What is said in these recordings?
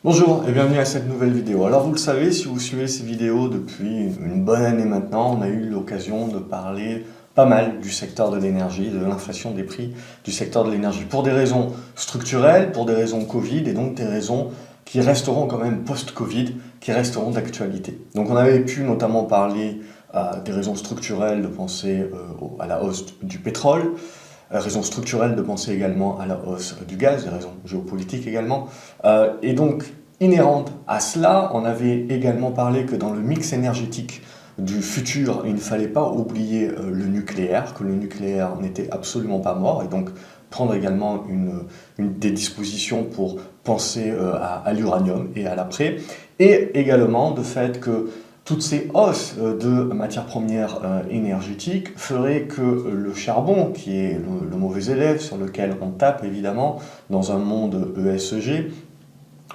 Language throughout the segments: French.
Bonjour et bienvenue à cette nouvelle vidéo. Alors vous le savez, si vous suivez ces vidéos depuis une bonne année maintenant, on a eu l'occasion de parler pas mal du secteur de l'énergie, de l'inflation des prix du secteur de l'énergie, pour des raisons structurelles, pour des raisons Covid, et donc des raisons qui resteront quand même post-Covid, qui resteront d'actualité. Donc on avait pu notamment parler des raisons structurelles de penser à la hausse du pétrole, raisons structurelles de penser également à la hausse du gaz, des raisons géopolitiques également. Et donc, inhérente à cela, on avait également parlé que dans le mix énergétique du futur, il ne fallait pas oublier le nucléaire, que le nucléaire n'était absolument pas mort, et donc prendre également des dispositions pour penser à l'uranium et à l'après, et également de fait que toutes ces hausses de matières premières énergétiques feraient que le charbon, qui est le mauvais élève sur lequel on tape évidemment dans un monde ESG,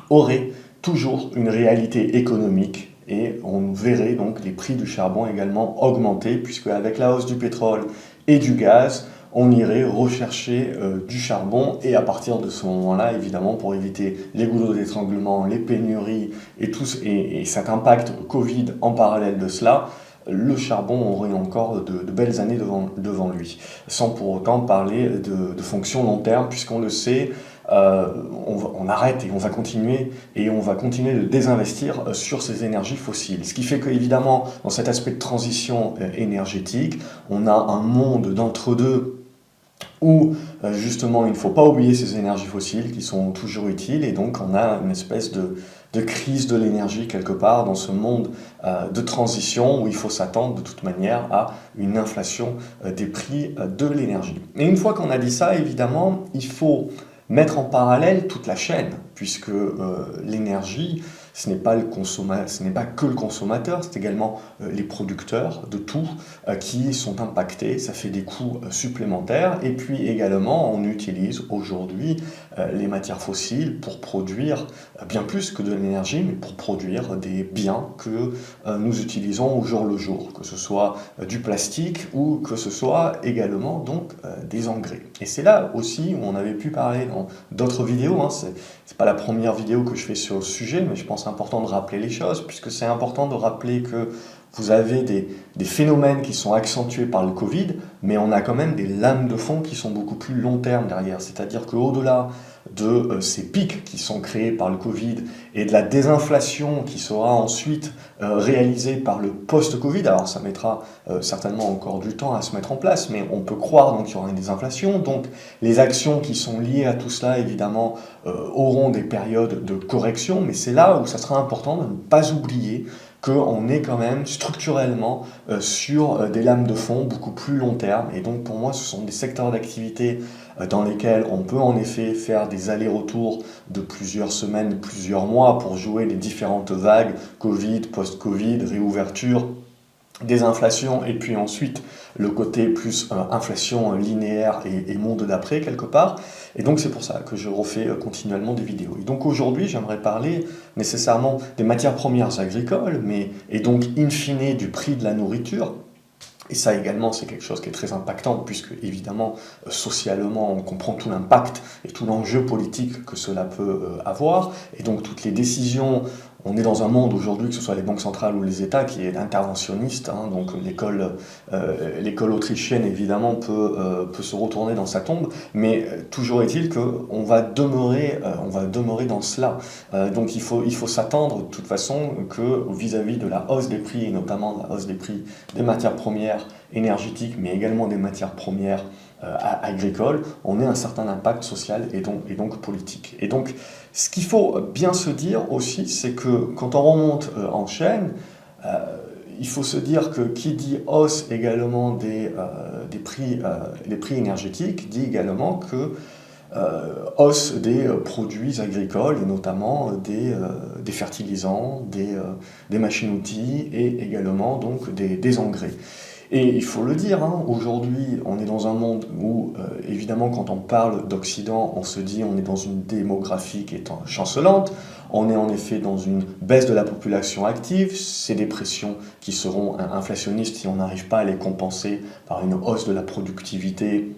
aurait toujours une réalité économique et on verrait donc les prix du charbon également augmenter puisque avec la hausse du pétrole et du gaz, on irait rechercher du charbon et à partir de ce moment-là, évidemment, pour éviter les goulots d'étranglement, les pénuries et cet impact Covid en parallèle de cela, le charbon aurait encore de belles années devant lui, sans pour autant parler de fonctions long terme, puisqu'on le sait, on arrête et on va continuer de désinvestir sur ces énergies fossiles. Ce qui fait qu'évidemment, dans cet aspect de transition énergétique, on a un monde d'entre-deux où justement il ne faut pas oublier ces énergies fossiles qui sont toujours utiles et donc on a une espèce de crise de l'énergie quelque part dans ce monde de transition où il faut s'attendre de toute manière à une inflation des prix de l'énergie. Et une fois qu'on a dit ça, évidemment, il faut mettre en parallèle toute la chaîne, puisque l'énergie, ce n'est pas que le consommateur, c'est également les producteurs de tout qui sont impactés, ça fait des coûts supplémentaires, et puis également on utilise aujourd'hui les matières fossiles pour produire bien plus que de l'énergie, mais pour produire des biens que nous utilisons au jour le jour, que ce soit du plastique ou que ce soit également donc des engrais. Et c'est là aussi où on avait pu parler dans d'autres vidéos, hein, c'est pas la première vidéo que je fais sur le sujet, mais je pense important de rappeler les choses, puisque c'est important de rappeler que vous avez des phénomènes qui sont accentués par le Covid, mais on a quand même des lames de fond qui sont beaucoup plus long terme derrière. C'est-à-dire qu'au-delà de ces pics qui sont créés par le Covid et de la désinflation qui sera ensuite réalisée par le post-Covid, alors ça mettra certainement encore du temps à se mettre en place, mais on peut croire donc qu'il y aura une désinflation, donc les actions qui sont liées à tout cela évidemment auront des périodes de correction, mais c'est là où ça sera important de ne pas oublier qu'on est quand même structurellement sur des lames de fond beaucoup plus long terme. Et donc pour moi, ce sont des secteurs d'activité dans lesquels on peut en effet faire des allers-retours de plusieurs semaines, plusieurs mois pour jouer les différentes vagues, Covid, post-Covid, réouverture, désinflation et puis ensuite le côté plus inflation linéaire et monde d'après quelque part. Et donc c'est pour ça que je refais continuellement des vidéos. Et donc aujourd'hui j'aimerais parler nécessairement des matières premières agricoles, et donc in fine du prix de la nourriture. Et ça également, c'est quelque chose qui est très impactant, puisque évidemment, socialement, on comprend tout l'impact et tout l'enjeu politique que cela peut avoir. Et donc toutes les décisions, on est dans un monde aujourd'hui, que ce soit les banques centrales ou les États, qui est interventionniste. Hein, donc l'école autrichienne, évidemment, peut se retourner dans sa tombe. Mais toujours est-il qu'on va demeurer dans cela. Donc il faut s'attendre de toute façon que vis-à-vis de la hausse des prix, et notamment de la hausse des prix des matières premières énergétiques, mais également des matières premières agricoles, on ait un certain impact social et donc politique. Et donc, ce qu'il faut bien se dire aussi, c'est que quand on remonte en chaîne, il faut se dire que qui dit hausse également des prix énergétiques, dit également que hausse des produits agricoles, et notamment des fertilisants, des machines-outils et également donc des engrais. Et il faut le dire, hein, aujourd'hui on est dans un monde où évidemment quand on parle d'Occident, on se dit on est dans une démographie qui est chancelante, on est en effet dans une baisse de la population active, c'est des pressions qui seront inflationnistes si on n'arrive pas à les compenser par une hausse de la productivité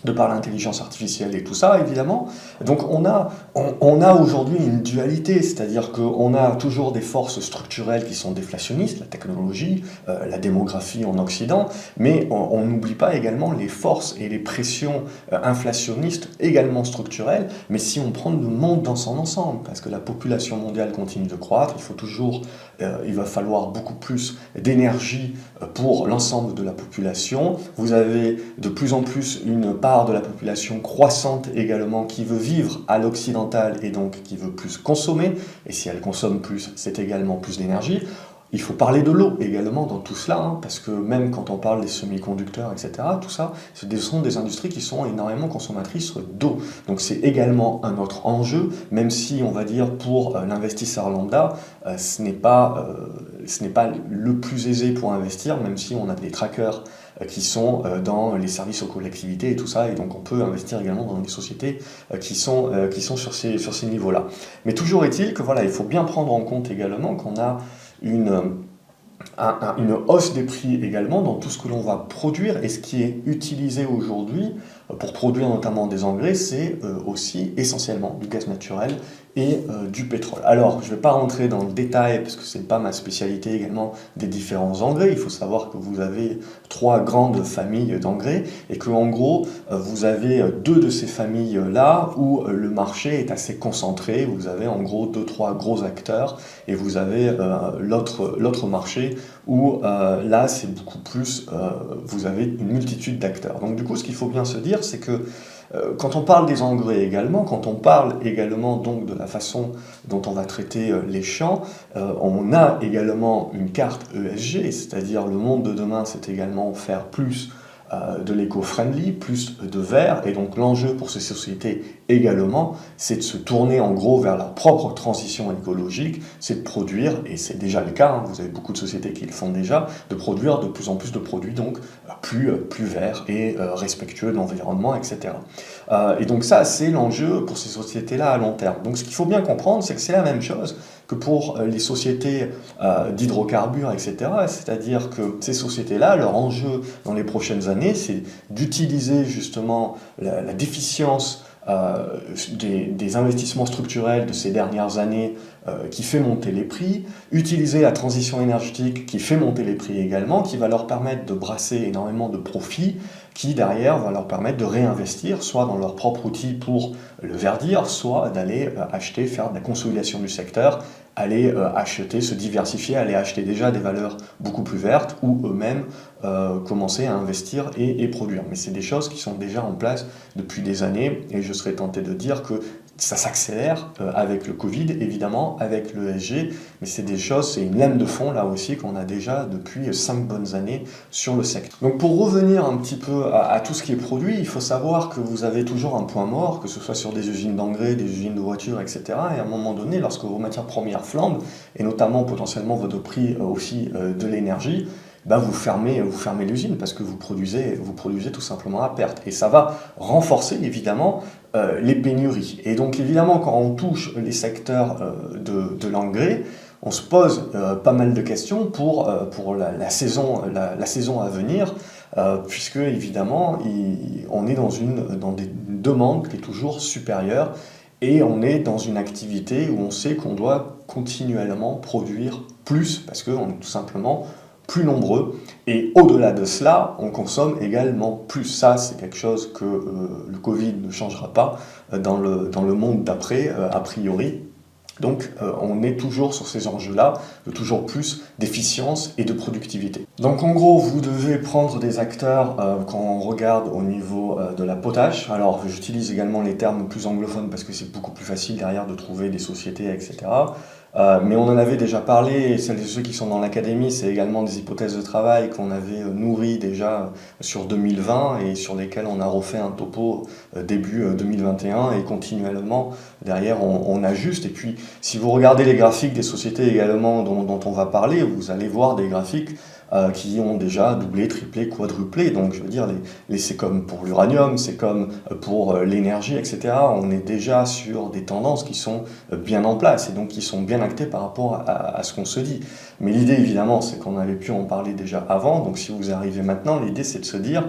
de par l'intelligence artificielle et tout ça, évidemment. Donc on a aujourd'hui une dualité, c'est-à-dire qu'on a toujours des forces structurelles qui sont déflationnistes, la technologie, la démographie en Occident, mais on n'oublie pas également les forces et les pressions inflationnistes, également structurelles, mais si on prend le monde dans son ensemble, parce que la population mondiale continue de croître, il va falloir beaucoup plus d'énergie pour l'ensemble de la population. Vous avez de plus en plus une part de la population croissante également qui veut vivre à l'occidental et donc qui veut plus consommer, et si elle consomme plus, c'est également plus d'énergie. Il faut parler de l'eau également dans tout cela, hein, parce que même quand on parle des semi-conducteurs, etc., tout ça, ce sont des industries qui sont énormément consommatrices d'eau. Donc c'est également un autre enjeu, même si on va dire pour l'investisseur lambda, ce n'est pas le plus aisé pour investir, même si on a des trackers qui sont dans les services aux collectivités et tout ça, et donc on peut investir également dans des sociétés qui sont sur ces niveaux-là. Mais toujours est-il que voilà, il faut bien prendre en compte également qu'on a une hausse des prix également dans tout ce que l'on va produire, et ce qui est utilisé aujourd'hui pour produire notamment des engrais, c'est aussi essentiellement du gaz naturel et du pétrole. Alors, je ne vais pas rentrer dans le détail, parce que ce n'est pas ma spécialité également, des différents engrais. Il faut savoir que vous avez 3 grandes familles d'engrais, et qu'en gros, vous avez 2 de ces familles-là où le marché est assez concentré. Vous avez en gros 2-3 gros acteurs, et vous avez l'autre marché où là, c'est beaucoup plus, vous avez une multitude d'acteurs. Donc du coup, ce qu'il faut bien se dire, c'est que quand on parle des engrais également, quand on parle également donc de la façon dont on va traiter les champs, on a également une carte ESG, c'est-à-dire le monde de demain, c'est également faire plus de l'éco-friendly, plus de vert, et donc l'enjeu pour ces sociétés également, c'est de se tourner en gros vers leur propre transition écologique, c'est de produire, et c'est déjà le cas, hein, vous avez beaucoup de sociétés qui le font déjà, de produire de plus en plus de produits donc plus verts et respectueux de l'environnement, etc. Et donc ça, c'est l'enjeu pour ces sociétés-là à long terme. Donc ce qu'il faut bien comprendre, c'est que c'est la même chose que pour les sociétés d'hydrocarbures, etc. C'est-à-dire que ces sociétés-là, leur enjeu dans les prochaines années, c'est d'utiliser justement la déficience des investissements structurels de ces dernières années qui fait monter les prix, utiliser la transition énergétique qui fait monter les prix également, qui va leur permettre de brasser énormément de profits, qui derrière va leur permettre de réinvestir, soit dans leur propre outil pour le verdir, soit d'aller acheter, faire de la consolidation du secteur, aller acheter, se diversifier, aller acheter déjà des valeurs beaucoup plus vertes, ou eux-mêmes commencer à investir et produire. Mais c'est des choses qui sont déjà en place depuis des années, et je serais tenté de dire que ça s'accélère avec le Covid, évidemment, avec l'ESG, mais c'est des choses, c'est une lame de fond, là aussi, qu'on a déjà depuis 5 bonnes années sur le secteur. Donc pour revenir un petit peu à tout ce qui est produit, il faut savoir que vous avez toujours un point mort, que ce soit sur des usines d'engrais, des usines de voitures, etc. Et à un moment donné, lorsque vos matières premières flambent, et notamment potentiellement votre prix aussi de l'énergie, ben vous fermez l'usine parce que vous produisez tout simplement à perte. Et ça va renforcer évidemment les pénuries. Et donc évidemment, quand on touche les secteurs de l'engrais, on se pose pas mal de questions pour la saison à venir, puisque évidemment, on est dans des demandes qui est toujours supérieure, et on est dans une activité où on sait qu'on doit continuellement produire plus, parce qu'on est tout simplement plus nombreux, et au-delà de cela, on consomme également plus. Ça, c'est quelque chose que le Covid ne changera pas dans le monde d'après, a priori. Donc on est toujours sur ces enjeux-là, de toujours plus d'efficience et de productivité. Donc en gros, vous devez prendre des acteurs quand on regarde au niveau de la potache. Alors j'utilise également les termes plus anglophones parce que c'est beaucoup plus facile derrière de trouver des sociétés, etc. Mais on en avait déjà parlé, et celles et ceux qui sont dans l'académie, c'est également des hypothèses de travail qu'on avait nourries déjà sur 2020 et sur lesquelles on a refait un topo début 2021, et continuellement derrière on ajuste. Et puis si vous regardez les graphiques des sociétés également dont on va parler, vous allez voir des graphiques qui ont déjà doublé, triplé, quadruplé. Donc je veux dire, c'est comme pour l'uranium, c'est comme pour l'énergie, etc. On est déjà sur des tendances qui sont bien en place, et donc qui sont bien actées par rapport à ce qu'on se dit. Mais l'idée évidemment, c'est qu'on avait pu en parler déjà avant, donc si vous arrivez maintenant, l'idée c'est de se dire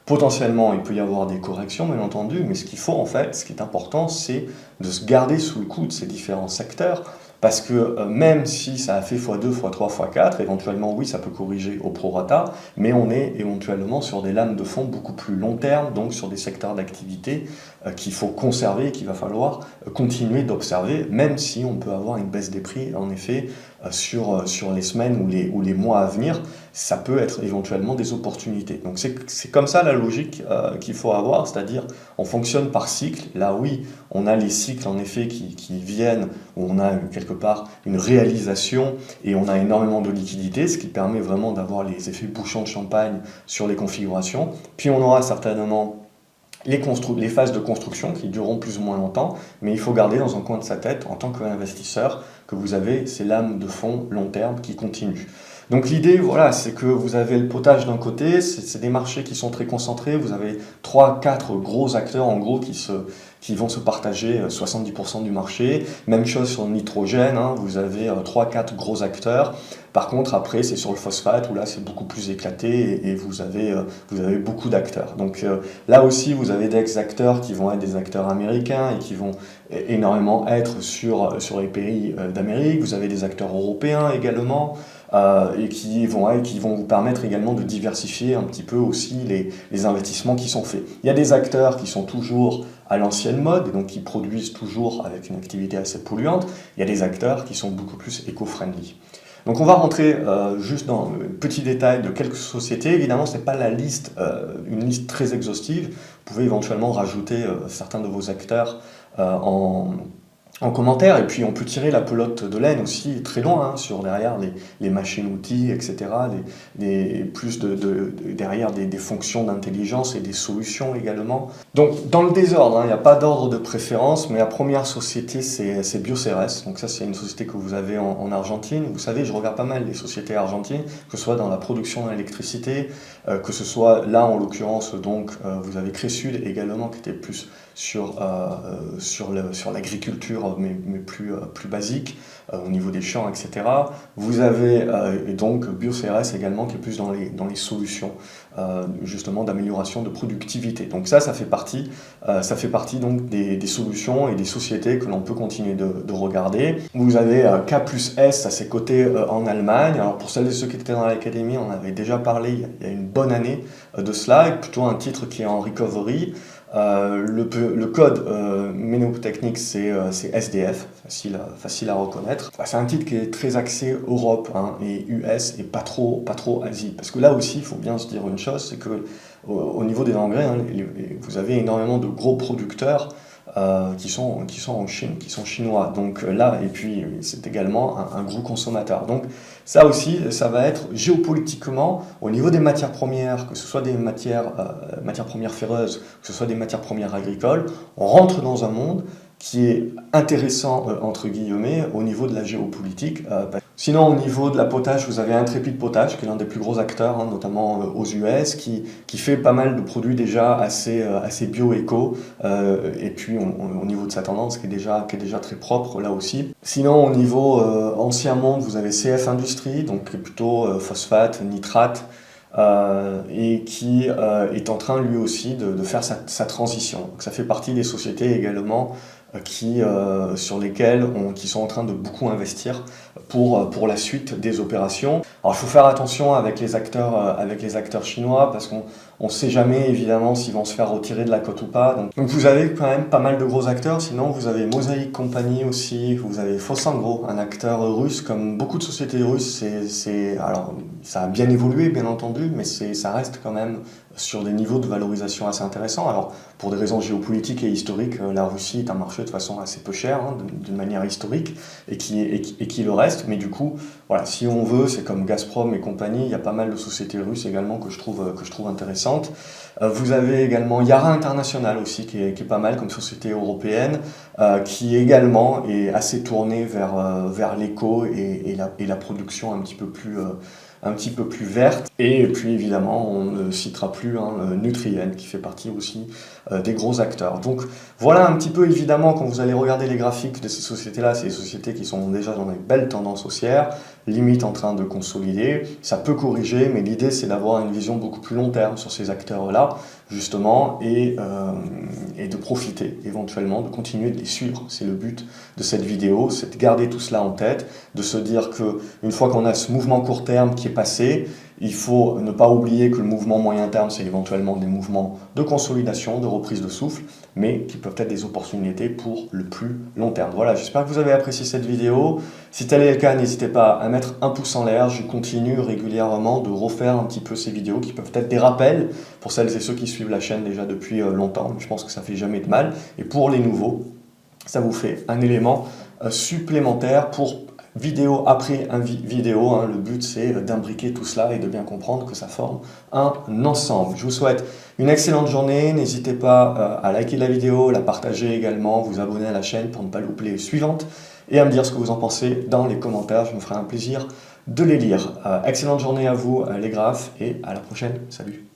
Potentiellement, il peut y avoir des corrections, bien entendu, mais ce qu'il faut en fait, ce qui est important, c'est de se garder sous le coude ces différents secteurs, parce que même si ça a fait x2, x3, x4, éventuellement oui, ça peut corriger au prorata, mais on est éventuellement sur des lames de fond beaucoup plus long terme, donc sur des secteurs d'activité qu'il faut conserver et qu'il va falloir continuer d'observer, même si on peut avoir une baisse des prix, en effet, sur les semaines ou les mois à venir, ça peut être éventuellement des opportunités. Donc c'est comme ça la logique qu'il faut avoir, c'est-à-dire on fonctionne par cycle. Là oui, on a les cycles en effet qui viennent, où on a quelque part une réalisation et on a énormément de liquidités, ce qui permet vraiment d'avoir les effets bouchons de champagne sur les configurations. Puis on aura certainement les phases de construction qui dureront plus ou moins longtemps, mais il faut garder dans un coin de sa tête, en tant qu'investisseur, que vous avez ces lames de fond long terme qui continuent. Donc l'idée, voilà, c'est que vous avez le potage d'un côté, c'est des marchés qui sont très concentrés, vous avez 3-4 gros acteurs en gros qui vont se partager 70% du marché. Même chose sur le nitrogène, hein, vous avez 3-4 gros acteurs. Par contre, après, c'est sur le phosphate où là, c'est beaucoup plus éclaté et vous avez beaucoup d'acteurs. Donc là aussi, vous avez des acteurs qui vont être des acteurs américains et qui vont énormément être sur les pays d'Amérique. Vous avez des acteurs européens également. Et qui vont vous permettre également de diversifier un petit peu aussi les investissements qui sont faits. Il y a des acteurs qui sont toujours à l'ancienne mode, et donc qui produisent toujours avec une activité assez polluante. Il y a des acteurs qui sont beaucoup plus éco-friendly. Donc on va rentrer juste dans le petit détail de quelques sociétés. Évidemment, ce n'est pas une liste très exhaustive. Vous pouvez éventuellement rajouter certains de vos acteurs en commentaire, et puis on peut tirer la pelote de laine aussi très loin, hein, sur derrière les machines-outils, etc., plus derrière des fonctions d'intelligence et des solutions également. Donc dans le désordre, hein, il n'y a pas d'ordre de préférence, mais la première société c'est Bioceres, donc ça c'est une société que vous avez en Argentine. Vous savez, je regarde pas mal les sociétés argentines, que ce soit dans la production d'électricité, que ce soit là en l'occurrence, donc vous avez Cresud également qui était plus sur l'agriculture, mais plus basique, au niveau des champs, etc. Vous avez donc Bioceres également qui est plus dans les solutions justement d'amélioration de productivité. Donc ça fait partie donc des solutions et des sociétés que l'on peut continuer de regarder. Vous avez K plus S à ses côtés en Allemagne. Alors pour celles et ceux qui étaient dans l'académie, on avait déjà parlé il y a une bonne année de cela, et plutôt un titre qui est en recovery. Le code mnémotechnique c'est SDF, facile à reconnaître. C'est un titre qui est très axé Europe, hein, et US et pas trop Asie. Parce que là aussi, il faut bien se dire une chose, c'est que au niveau des engrais, hein, vous avez énormément de gros producteurs qui sont en Chine, qui sont chinois. Donc là, et puis c'est également un gros consommateur. Donc ça aussi, ça va être géopolitiquement, au niveau des matières premières, que ce soit des matières premières ferreuses, que ce soit des matières premières agricoles, on rentre dans un monde qui est intéressant, entre guillemets, au niveau de la géopolitique. Sinon, au niveau de la potache, vous avez Intrépide Potash, qui est l'un des plus gros acteurs, hein, notamment aux US, qui fait pas mal de produits déjà assez bio-éco, et puis au niveau de sa tendance, qui est déjà très propre là aussi. Sinon, au niveau ancien monde, vous avez CF Industries, donc plutôt phosphate, nitrate, et qui est en train lui aussi de faire sa transition. Donc ça fait partie des sociétés également qui sont en train de beaucoup investir pour la suite des opérations. Alors il faut faire attention avec les acteurs chinois, parce qu'on ne sait jamais évidemment s'ils vont se faire retirer de la cote ou pas. Donc vous avez quand même pas mal de gros acteurs. Sinon vous avez Mosaic Company aussi, vous avez Fosangro, un acteur russe. Comme beaucoup de sociétés russes, alors ça a bien évolué bien entendu, mais ça reste quand même sur des niveaux de valorisation assez intéressants. Alors, pour des raisons géopolitiques et historiques, la Russie est un marché de toute façon assez peu cher, hein, d'une manière historique, et qui le reste. Mais du coup, voilà, si on veut, c'est comme Gazprom et compagnie, il y a pas mal de sociétés russes également que je trouve intéressantes. Vous avez également Yara International aussi, qui est pas mal comme société européenne, qui également est assez tournée vers l'éco et la production un petit peu un petit peu plus verte. Et puis évidemment, on ne citera plus le Nutrien qui fait partie aussi des gros acteurs. Donc voilà un petit peu évidemment quand vous allez regarder les graphiques de ces sociétés-là, c'est des sociétés qui sont déjà dans des belles tendances haussières, limite en train de consolider. Ça peut corriger, mais l'idée c'est d'avoir une vision beaucoup plus long terme sur ces acteurs-là, justement, et de profiter éventuellement, de continuer de les suivre. C'est le but de cette vidéo, c'est de garder tout cela en tête, de se dire qu'une fois qu'on a ce mouvement court terme qui est passé, il faut ne pas oublier que le mouvement moyen terme, c'est éventuellement des mouvements de consolidation, de reprise de souffle, mais qui peuvent être des opportunités pour le plus long terme. Voilà, j'espère que vous avez apprécié cette vidéo. Si tel est le cas, n'hésitez pas à mettre un pouce en l'air. Je continue régulièrement de refaire un petit peu ces vidéos qui peuvent être des rappels pour celles et ceux qui suivent la chaîne déjà depuis longtemps. Je pense que ça fait jamais de mal. Et pour les nouveaux, ça vous fait un élément supplémentaire pour vidéo après vidéo. Le but c'est d'imbriquer tout cela et de bien comprendre que ça forme un ensemble. Je vous souhaite une excellente journée. N'hésitez pas à liker la vidéo, la partager également, vous abonner à la chaîne pour ne pas louper les suivantes et à me dire ce que vous en pensez dans les commentaires. Je me ferai un plaisir de les lire. Excellente journée à vous les graphes et à la prochaine. Salut!